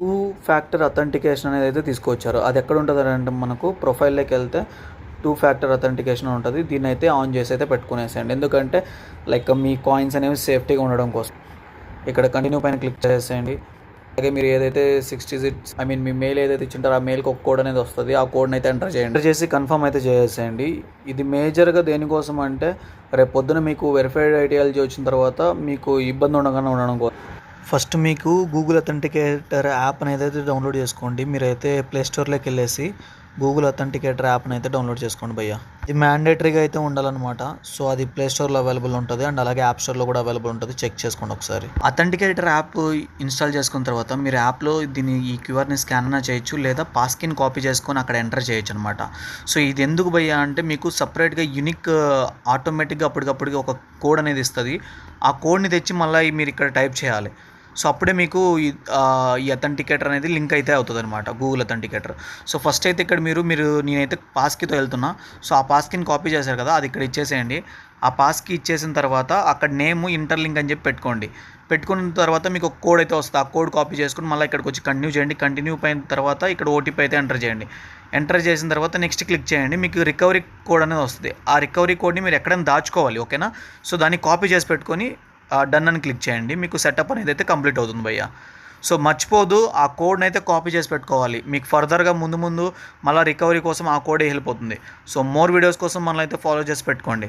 Two factor authentication అనేది అయితే తీసుకొచ్చారు. అది ఎక్కడ ఉంటుందంటే మనకు ప్రొఫైల్లోకి వెళ్తే టూ ఫ్యాక్టర్ అథెంటికేషన్ ఉంటుంది. దీన్ని అయితే ఆన్ చేసి అయితే పెట్టుకునేసేయండి. ఎందుకంటే లైక్ మీ కాయిన్స్ అనేవి సేఫ్టీగా ఉండడం కోసం. ఇక్కడ కంటిన్యూ పైన క్లిక్ చేసేయండి. అలాగే మీరు ఏదైతే 6 డిజిట్స్ మీ మెయిల్ ఏదైతే ఇచ్చింటారో ఆ మెయిల్కి ఒక కోడ్ అనేది వస్తుంది. ఆ కోడ్ని అయితే ఎంటర్ చేయండి. ఎంటర్ చేసి కన్ఫర్మ్ అయితే చేసేయండి. ఇది మేజర్గా దేనికోసం అంటే రేపు పొద్దున మీకు వెరిఫైడ్ ఐడియాలజీ వచ్చిన తర్వాత మీకు ఇబ్బంది ఉండడం కోసం. ఫస్ట్ మీకు గూగుల్ అథెంటికేటర్ యాప్ అనేది అయితే డౌన్లోడ్ చేసుకోండి. మీరైతే ప్లే స్టోర్లోకి వెళ్ళేసి గూగుల్ అథెంటికేటర్ యాప్ని అయితే డౌన్లోడ్ చేసుకోండి భయ్య. ఇది మ్యాండేటరీగా అయితే ఉండాలన్నమాట. సో అది ప్లే స్టోర్లో అవైలబుల్ ఉంటుంది అండ్ అలాగే యాప్ స్టోర్లో కూడా అవైలబుల్ ఉంటుంది. చెక్ చేసుకోండి ఒకసారి. అథెంటికేటర్ యాప్ ఇన్స్టాల్ చేసుకున్న తర్వాత మీరు యాప్లో ఈ క్యూఆర్ని స్కాన్ అయినా చేయొచ్చు, లేదా పాస్కిన్ కాపీ చేసుకొని అక్కడ ఎంటర్ చేయొచ్చు అనమాట. సో ఇది ఎందుకు భయ్య అంటే మీకు సపరేట్గా యూనిక్ ఆటోమేటిక్గా అప్పటికప్పటికి ఒక కోడ్ అనేది ఇస్తుంది. ఆ కోడ్ని తెచ్చి మళ్ళీ మీరు ఇక్కడ టైప్ చేయాలి. సో అప్పుడే మీకు ఈ అథెంటికేటర్ అనేది లింక్ అయితే అవుతుంది అనమాట, గూగుల్ అథెంటికేటర్. సో ఫస్ట్ అయితే ఇక్కడ నేనైతే పాస్కీతో వెళ్తున్నా. సో ఆ పాస్కీని కాపీ చేశారు కదా, అది ఇక్కడ ఇచ్చేసేయండి. ఆ పాస్కీ ఇచ్చేసిన తర్వాత అక్కడ నేమ్ ఇంటర్లింక్ అని చెప్పి పెట్టుకోండి. పెట్టుకున్న తర్వాత మీకు ఒక కోడ్ అయితే వస్తుంది. ఆ కోడ్ కాపీ చేసుకుని మళ్ళీ ఇక్కడికి వచ్చి కంటిన్యూ చేయండి. కంటిన్యూ అయిన తర్వాత ఇక్కడ ఓటీపీ అయితే ఎంటర్ చేయండి. ఎంటర్ చేసిన తర్వాత నెక్స్ట్ క్లిక్ చేయండి. మీకు రికవరీ కోడ్ అనేది వస్తుంది. ఆ రికవరీ కోడ్ని మీరు ఎక్కడైనా దాచుకోవాలి, ఓకేనా. సో దాన్ని కాపీ చేసి పెట్టుకొని డన్ అని క్లిక్ చేయండి. మీకు సెటప్ అనేది అయితే కంప్లీట్ అవుతుంది భయ్య. సో మర్చిపోదు, ఆ కోడ్ని అయితే కాపీ చేసి పెట్టుకోవాలి. మీకు ఫర్దర్గా ముందు మళ్ళీ రికవరీ కోసం ఆ కోడే హెల్ప్ అవుతుంది. సో మోర్ వీడియోస్ కోసం మనల్ని అయితే ఫాలో చేసి పెట్టుకోండి.